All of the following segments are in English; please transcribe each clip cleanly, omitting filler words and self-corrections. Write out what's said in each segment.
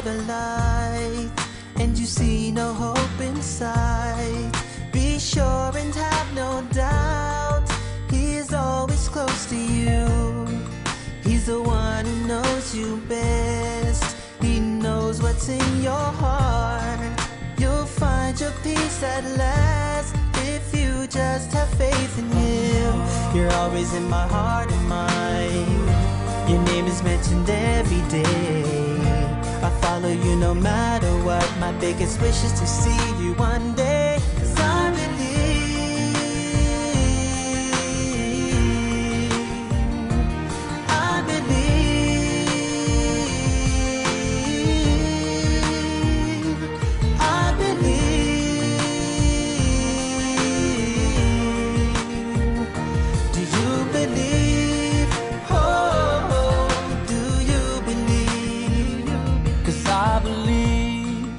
the light and you see no hope inside, be sure and have no doubt, He is always close to you. He's the one who knows you best. He knows what's in your heart. You'll find your peace at last if you just have faith in Him. You're always in my heart and mind. Your name is mentioned every day. I follow you no matter what. My biggest wish is to see you one day. 'Cause I believe, I believe, I believe. Do you believe? Oh, do you believe? 'Cause I believe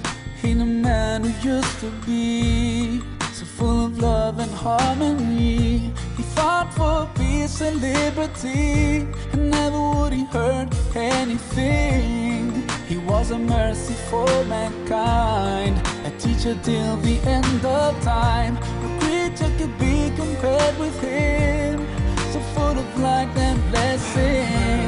in a man who used to be so full of love and harmony. He fought for peace and liberty, and never would he hurt anything. He was a mercy for mankind, a teacher till the end of time. No creature could be compared with him, so full of light and blessing.